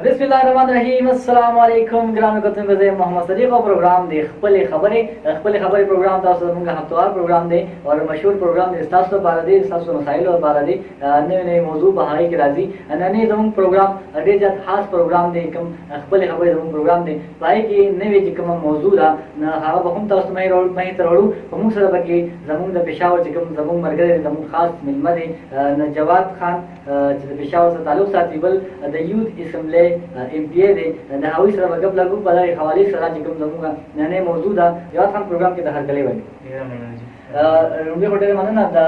بسم الله الرحمن الرحیم. السلام علیکم ګرانو کتونکو، زه محمد صدیق او پروګرام دی خپل خبرې پروګرام تاسو زموږ هفتوار پروګرام دی او مشهور پروګرام دی. تاسو لپاره دی، تاسو مسایل لپاره دی، نوې موضوع به هغه کې راځي. نن زموږ پروګرام ډېر زیات خاص پروګرام دی، کوم خپل خبرې زموږ پروګرام دی. پای کې نوې چې کوم موضوع ده هغه به هم تاسو مې ترورو. په موږ سره به کې زموږ د پشاور چې کوم زموږ مرګري زموږ خاص مېلمه دی جواد خان چې د پشاور سره تعلق ساتي، بل د یوث اسمبلی ام پی ای دی. د هغوی سره به ګپ لګو په دغې حوالې سره چې کوم زموږ نننۍ موضوع ده. جواد خان پروګرام کې د هرکلی وایي. لومړی خو ډېره مننه د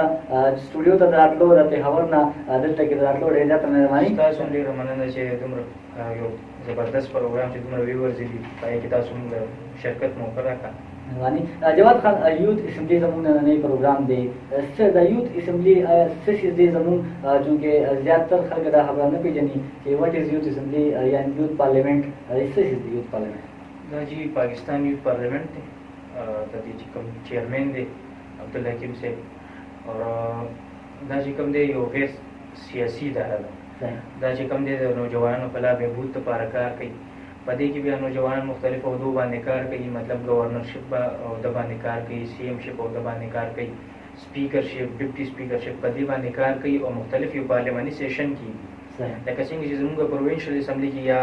سټوډیو ته د راتلو، د پېښور نه دلته کې د راتلو ډېر زیاته مهرباني. تاسو هم ډېره مننه چې دومره یو زبردست پروګرام چې دومره ویورز دي په هغې کې تاسو هم د شرکت موقع راکړه. مهرباني. جواد خان، یوث اسمبلی زموږ نننۍ پروګرام دی. د یوث اسمبلی څه شی دی زموږ، چونکې زیاتر خلک دا خبره نه پېژني چې واټ از یوث اسمبلی یا یوث پارلیمنٹ. څه شی دی یوث پارلیمنٹ؟ دا چې پاکستان یوث پارلیمنٹ دی، د دې چې کوم چیرمین دی عبدالحکیم صاحب، او دا چې کوم دی یو غیر سیاسي اداره ده. دا چې کوم دی د نوجوانانو په لا بهبود لپاره کار کوي. په دې کې بیا نوجوانان مختلف عہدو باندې کار کوي، مطلب گورنرشپ عہده باندې کار کوي، سی ایم شپ عہده باندې کار کوي، سپیکرشپ، ډپټي سپیکرشپ په دې باندې کار کوي، او مختلف یو پارلیماني سیشن کیږي. لکه څنګه چې زموږ پروینشل اسمبلی کې یا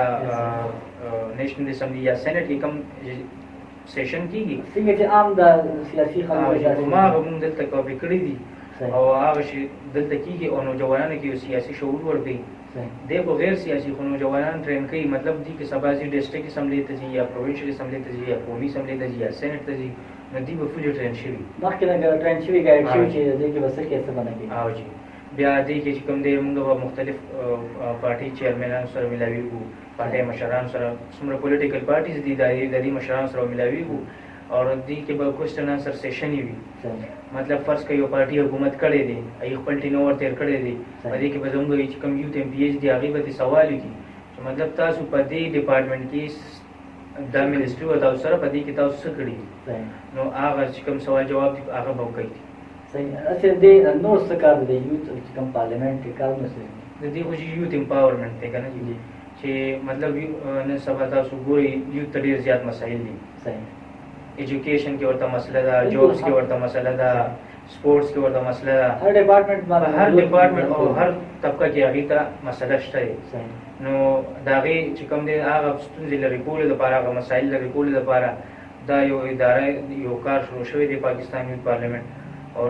نیشنل اسمبلی یا سینټ کې کوم سیشن کیږي، څنګه چې عام د سیاسي خلکو ما موږ دلته کاپي کړی دي او هغه شی دلته کیږي، او نوجوانانو کې یو سیاسي شعور ورکوي. دی خو غیر سیاسي خو نوجوانان ټرین کوي، مطلب دی کې سبا چې ډسټرکټ اسمبلی ته ځي یا پروینشل اسمبلی ته ځي یا قومي اسمبلی ته ځي یا سینټ ته ځي، نو دی به فولي ټرین شوي مخکې نه ټرین شوي ګایډ شوي چې دی کې به څه کې څه باندې کوي. او جی بیا دی کې چې کوم دی موږ به مختلف پارټي چیرمنانو سره ملاویږو، پارټي مشرانو سره، څومره پولیټیکل پارټیز دي د دې مشرانو سره ملاویږو، اور دی کې به کوېسچن آنسر سیشن وي. مطلب فرض کړئ یو پارټي حکومت کړی دی، هغې خپل ټینوور تېر کړی دی، په دې کې به زموږ چې کوم یوث ایم پی ایچ دي هغې به دې سوال وکړي چې مطلب تاسو په دې ډپارټمنټ کې دا منسټري وه تاسو سره، په دې کې تاسو څه کړي، نو هغه چې کوم سوال جواب دي هغه به وکوي. صحیح. اچھا دې نور څه کار دی یوث چې کوم پارلیمنټ کې کار نه شي؟ د دې خو چې یوث امپاورمنټ دی که نه، چې مطلب نن سبا تاسو ګورئ یوث ته ډېر زیات مسایل دي. صحیح. ایجوکیشن کې ورته مسله ده، جابس کې ورته مسله ده، سپورټس کې ورته مسله ده، هر ډپارټمنټ او هر طبقه کې هغې ته مسله شته دی. نو د هغې چې کوم دی هغه ستونزې لرې کولو لپاره، هغه مسایل لرې کولو لپاره دا یو اداره یو کار شروع شوی دی پاکستان یوث پارلیمنٹ، او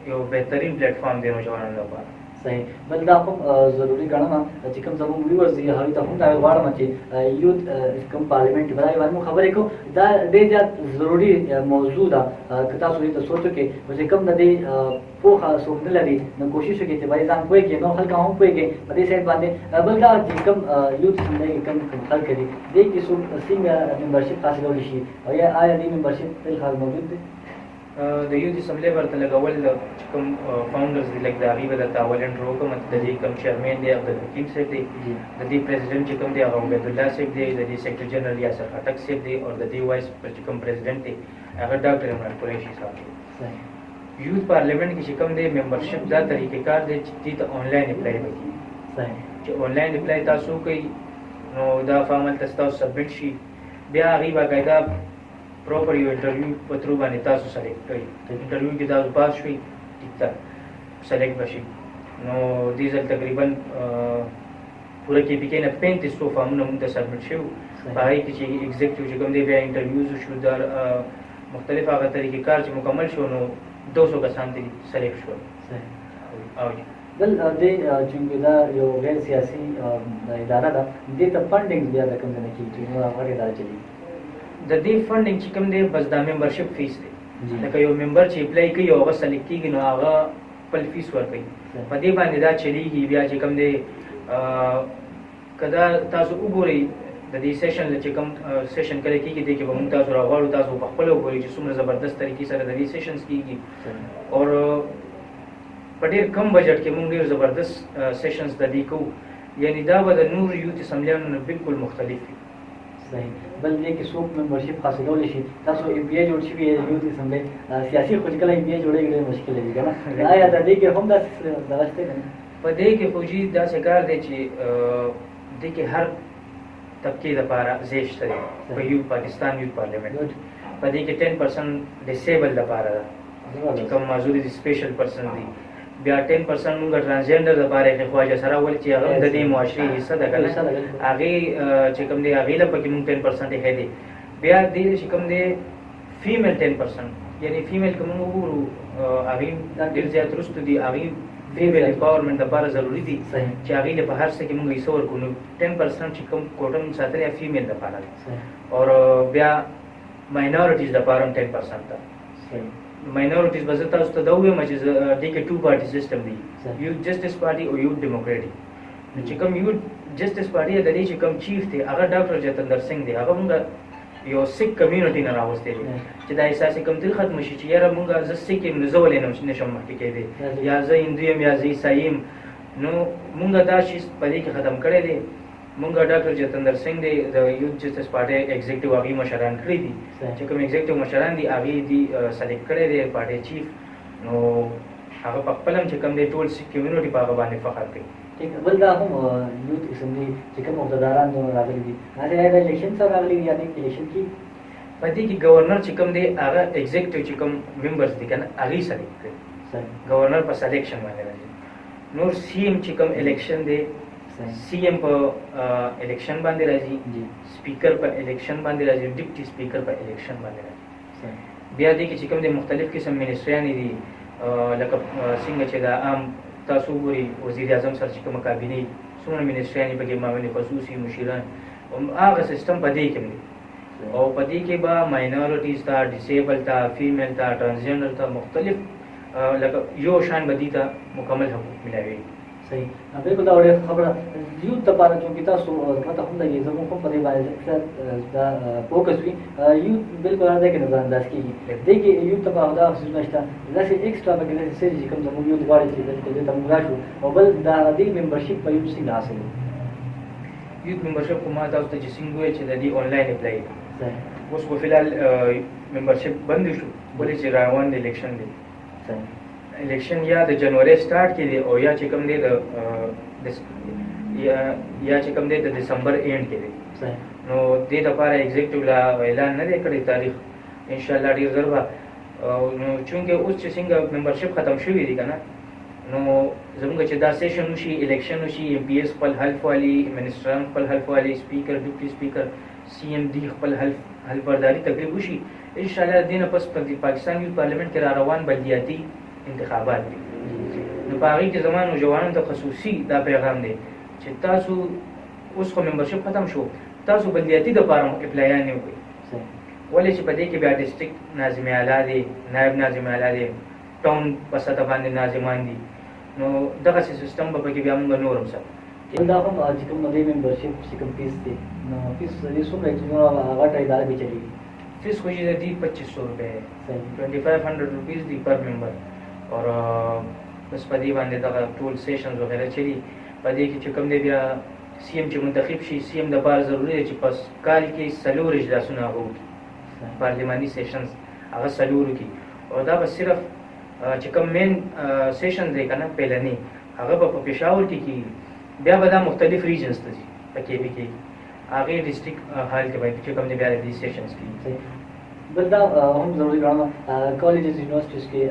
یو بهترین پلیټ فارم دی نوجوانانو لپاره. صحیح. بل دا هم ضروري ګڼم چې کوم زموږ ویورز دي هغوی ته هم دا غواړم چې یوث کوم پارلیمنټ کې به دا باندې موږ خبرې کوو. دا ډېر زیات ضروري موضوع ده که تاسو دې ته سوچ وکړئ چې کوم د دې پوهه څوک نه لري، نو کوشش وکړئ چې باید ځان پوه کړي، نور خلک هم پوه کړي په دې سایډ باندې. بل دا چې کوم یوث اسمبلی کې کوم خلک دي دې کې څوک څنګه ممبرشپ حاصلولی شي، او یا آیا دې ممبرشپ فلحال موجود دی؟ د یوث اسمبلی ورته لګول چې کوم فاونډرز دي لکه د هغې به درته اول انټرو کوم. د دې کوم چیرمین دی عبدالحکیم صاحب دی، د دې پریزیډنټ چې کوم دی هغه عبیدالله صاحب دی، د دې سیکرټري جنرل یاسر خټک صاحب دی، او د دې وایس چې کوم پریزیډنټ دی هغه ډاکټر عمران قریشي صاحب دی. یوث پارلیمنٹ کې چې کوم دی ممبرشپ دا طریقې کار دی چې دې ته آنلاین اپلای به کېږي. چې آنلاین اپلای تاسو کوئ نو دا فارم هلته ستاسو سبمیټ شي، بیا هغې باقاعده پروپر یو انټرویو په تھرو باندې تاسو سلیکټ کوئ. انټرویو کې تاسو پاس شوئ ټیک ده سلیکټ به شي. نو دې ځل تقریبا پوره کې پي کې نه 3500 فارمونه موږ ته سبمیټ شوي، په هغې کې چې ایگزیکټیو چې کوم دی بیا انټرویوز وشو، دا مختلف هغه طریقې کار چې مکمل شو، نو 200 کسان دې سلیکټ شول. او بل دې چونکې دا یو غیر سیاسي اداره ده، دې ته فنډینګ بیا د کوم ځای نه کېږي، نو هغه اداره چلېږي. د دې فنډینګ چې کوم دی بس دا ممبرشپ فیس دی. لکه یو ممبر چې اپلای کوي او هغه سلیکټ کېږي نو هغه خپل فیس ورکوي، په دې باندې دا چلیږي. بیا چې کوم دی که دا تاسو وګورئ د دې سیشن چې کوم سیشن کله کېږي دې کې به موږ تاسو راغواړو، تاسو په خپله وګورئ چې څومره زبردست طریقې سره د دې سیشنز کېږي، او په ډېر کم بجټ کې موږ ډېر زبردست سیشنز د دې کوو. یعنې دا به د نور یوث اسمبلیانو نه بالکل مختلف وي. صحیح. بل دې کې څوک ممبرشپ حاصلولی شي؟ تاسو ایم پی ای جوړ شوي یوث اسمبلی، سیاسي خو چې کله ایم پی ای جوړېږي ډېر مشکل دی که نه؟ آیا د دې کې هم داسې دغه شته که نه؟ په دې کې خو جي داسې کار دی چې دې کې هر طبقې لپاره زیش دی په یو پاکستان یوث پارلیمنٹ په دې کې 10% ډیسیبل لپاره ده چې کوم معذور دي سپیشل پرسن دي بیا 10% موږ ټرانسجنډر لپاره کې خواجه سره ول چې هغه د دې معاشري حصہ ده کنه هغه چې کوم دی هغه لپاره موږ 10% یې دي بیا دې چې کوم دی فیمیل 10% یعنی فیمیل کوم وګورو هغه ډېر زیات رست دي هغه فیمیل امپاورمنٹ لپاره ضروری دي چې هغه له په هر څه کې موږ یې سور کوو 10% چې کوم کوټم ساتره فیمیل لپاره او بیا ماینورټیز لپاره 10% ده minorities بس تاسو ته دا وایم چې د کې ټو پارټي سیستم دی یو جسټس پارټي او یو ډیموکراټي چې کوم یو جسټس پارټي د دې چې کوم چیف دی هغه ډاکټر جتندر سنگھ دی هغه موږ یو سیک کمیونټي نه راوستي چې دا احساس کوم تل ختم شي چې یاره موږ ز سیک یم نزول نه نشم مخکې کېدی یا ز هندویم یا ز عیسایم نو موږ دا شی په دې کې ختم کړی دی موږ ډاکټر جتندر سنگھ دی د یوث جسټس پارټي ایگزیکټیو هغه مشران کړی دي چې کوم ایگزیکټیو مشران دي هغه دي سلیکټ کړی دی پارټي چیف نو هغه په خپل چې کوم دی ټول کمیونټي په هغه باندې فخر کوي ٹھیک بل دا هم یوث اسمبلی چې کوم عہدیداران راغلي دي هغه د الیکشن سره راغلي دي یعنی الیکشن کې په دې کې گورنر چې کوم دی هغه ایگزیکټیو چې کوم ممبرز دي کنه هغه سلیکټ کوي گورنر په سلیکشن باندې راځي نور سی ایم چې کوم الیکشن دی سی ایم په الیکشن باندې راځي سپیکر په الیکشن باندې راځي ډیپټي سپیکر په الیکشن باندې راځي بیا دې کې چې کوم د مختلف قسم منیسټریان دي لکه څنګه چې دا عام تاسو ګوري وزیر اعظم سره چې کوم کابینه څومره منیسټریان په کې معاون خصوصي مشیران هغه سیستم په دې کې دی او په دې کې به ماینورټیز ته ډیسیبل ته فیمیل ته ټرانسجنډر ته مختلف لکه یو شان بدی ته مکمل حقوق ملاوي صحیح بالکل دا وړه خبره یوث لپاره چې تاسو مته هم د زموږ په دې باندې دا فوکس وي یوث بالکل دا کې نظر انداز کیږي دغه یوث لپاره دا خصوص نشته لکه ایکسترا به کې چې کوم زموږ یوث غواړي چې د تم راشو او بل دا د ممبرشپ په یوث څخه حاصل یوث ممبرشپ کومه تاسو ته چې څنګه چې د دې آنلاین اپلای اوس په فلال ممبرشپ بند شو ولې چې روان د الیکشن دی الیکشن یا د جنوري سٹارټ کړي او یا چې کوم دی د یا چې کوم دی د دسمبر اینڈ کې دی نو دې لپاره ایگزیکټیو لا اعلان نه کړی تاریخ ان شاء الله ډیر ضرور نو چونکه اوس چې څنګه ممبرشپ ختم شوی دی کنه نو زموږ چې دا سیشن وشي الیکشن وشي ایم پی ایس خپل حلف والی منسټران خپل حلف والی سپیکر ډیپټي سپیکر سی ایم ډي خپل حلف برداري تقریبا وشي ان شاء الله دینه پس په پاکستان یوث پارلیمنٹ کې را روان بلدیاتي انتخابات دي نو په هغه کې زمانو جوانانو ته خصوصي دا پیغام دی چې تاسو اوس خو ممبرشپ ختم شو تاسو بلدیاتي د لپاره اپلایان نه وکړئ ولې چې په دې کې بیا ډسټریکټ ناظم اعلی دی نائب ناظم اعلی دی ټاون په سطح باندې ناظمان دي نو دغه سیستم په کې بیا موږ نورم سره دا هم چې کوم د ممبرشپ چې کوم فیس دی نو فیس دې څومره چې نو هغه ټای دار به چلی فیس خو یې دی 2500 روپے 2500 روپیز دی پر ممبر اور بس په دې باندې دا ټول سیشنز وغیرہ چلی په دې کې چې کوم دی بیا سی ایم چې منتخب شي سی ایم د بار ضروری دی چې پس کال کې سلور اجلاسونه وکړي پارلیماني سیشنز هغه سلور کی او دا بس صرف چې کوم مین سیشن دی کنه پهلنی هغه په پشاور کې کی بیا به دا مختلف ریجنز ته دي پکې به کې هغه ډیسټریکټ حال کې به چې کوم دی بیا د سیشنز کې بل دا هم ضروري ګڼم کالجز یونیورسيټیز کې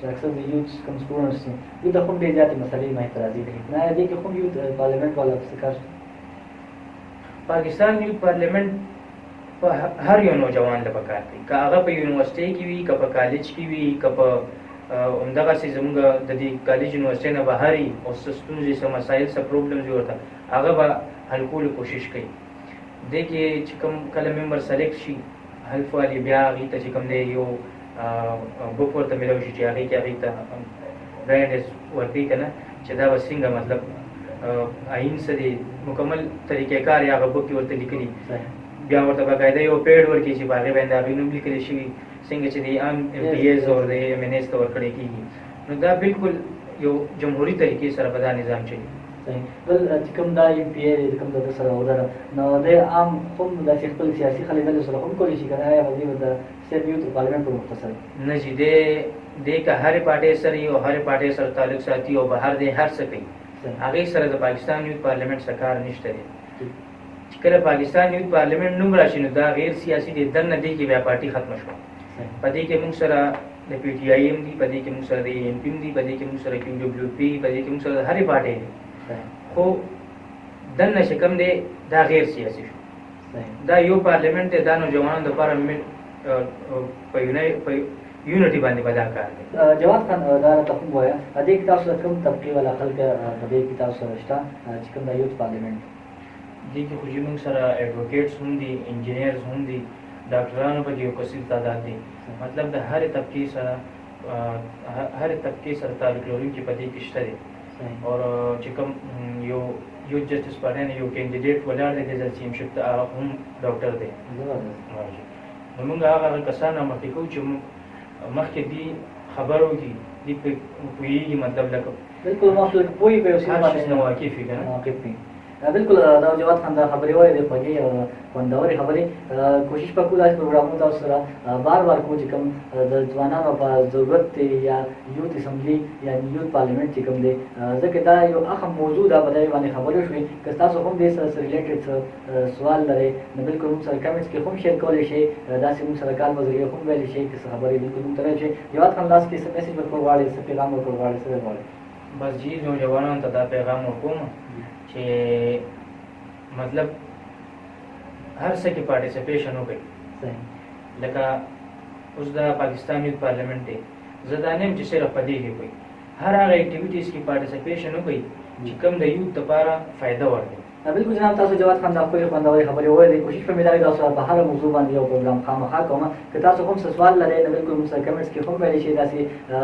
اکثر د یوث کوم سټوډنټس دي د کوم ډېر زیاتې مسلې ما اعتراضي دي نه دي کې کوم یوث پارلیمنت والا څه پاکستان یوث پارلیمنت په هر یو نوجوان له پکار دی که هغه په یونیورسيټي کې وي که په کالج کې وي که په همدغه سي زموږ د دې کالج یونیورسيټي نه بهري او ستونزې سم مسایل سم پرابلمز ورته هغه به حل کولو کوشش کوي د کې چې کوم کله ممبر سلیکټ شي حلف والی بیا هغې ته چې کوم دی یو بک ورته میلاو شي چې هغې کې هغې ته ګایډنس ورکوي که نه چې دا به څنګه مطلب آئین څه دی مکمل طریقې کار یا هغه بک کې ورته لیکلي بیا ورته باقاعده یو پیډ ورکړي چې په هغې باندې هغې نوم لیکلی شوي څنګه چې د عام ایم پي ایز او د ایم این ایز ته ورکړی کېږي نو دا بالکل یو جمهوري طریقې سره به دا نظام چلي بل چې کوم دا ایم پی ای کوم د سره ودره نو د عام هم د خپل سیاسي خلیدل سره هم کولی شي کنه یا وزیر د سیب یوث پارلیمنت په مختصر نه چې د که هر پارټي سره یو هر پارټي سره تعلق ساتي او بهر د هر څه کوي هغه سره د پاکستان یوث پارلیمنت سره کار نشته دی چې کله پاکستان یوت پارلیمنٹ نوم راشي نو دا غیر سیاسي دی، دننه دی کې بیا پارټي ختمه شوه. په دې کې موږ سره د پی ټی آی ایم دي، په دې کې موږ سره د ایم پی دي، په دې کې موږ سره کیو ډبلیو پی، په دې کې موږ سره هرې پارټۍ دي. خو دننه چې کوم دی دا غیر سیاسي شو. دا یو پارلیمنٹ دی، دا نوجوانانو لپاره په یونټي باندې به دا کار دی. جواد خان دا راته هم ووایه په دې کې تاسو کوم طبقې والا خلک په دې کې تاسو سره شته چې کوم د یوت پارلیمنٹ دې کې خو چې موږ سره ایډوکیټس هم دي، انجینیرز هم دي، ډاکټرانو په کې یو کثیر تعداد دی. مطلب د هرې طبقې سره تعلق لرونکي په دې کې شته دي. او چې کوم یو جسټس پارټي نه یو کینډیډیټ ولاړ دی د چیمشپ ته هغه هم ډاکټر دی. نو موږ هغه کسان مخکې کوو چې مخکې دي خبرو کې دي پوهېږي، مطلب لکه بالکل مخکې پوهې په یو څه باندې نه واقف وي که نه. بالکل دا جواد خان دا خبرې وایي د خوږې او خوندورې خبرې. کوشش به کوو داسې پروګرامونو تاسو سره بار بار کوو چې کوم د ځوانانو په ضرورت دی یا یوت اسمبلی یا یوت پارلیمنٹ چې کوم دی، ځکه دا یو اهم موضوع ده. په دې باندې خبرې وشوې. که تاسو هم دې سره ریلیټډ سوال لرئ نو بالکل موږ سره کمنټس کې هم شیر کولی شئ، داسې موږ سره کال په ذریعه هم ویلی شئ که څه خبرې بالکل موږ ته راشي. جواد خان لاس کې څه میسج ورکول غواړئ، څه پیغام ورکول غواړئ، څه غواړئ؟ بس جی نوجوانانو ته دا پیغام ورکوم چې مطلب هر څه کې پارټیسپیشن وکړي. لکه اوس دا پاکستان یوت پارلیمنٹ دی، زه دا نه یم چې صرف په دې کې کوي، هر هغه اکټیویټیز کې پارټیسپیشن وکړي چې کوم د یوت لپاره فایده ورکړي. بالکل جناب، تاسو جواد خان د خپلې خوندورې خبرې وویلې. کوشش به مې دا وي تاسو په هره موضوع باندې یو پروګرام خامخا کوم. که تاسو هم څه سوال لرئ نو بالکل موږ سره کمنټس کې هم ویلی شئ، داسې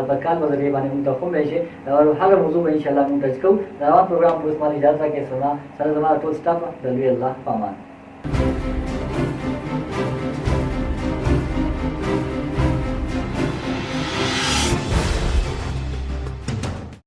په کال په ذریعه باندې موږ ته هم ویلی شئ او هره موضوع به انشاءالله موږ ټچ کوو. دا روان پروګرام په اوس باندې اجازه راکړئ. سره زما ټول سټاف د لوی الله په امان.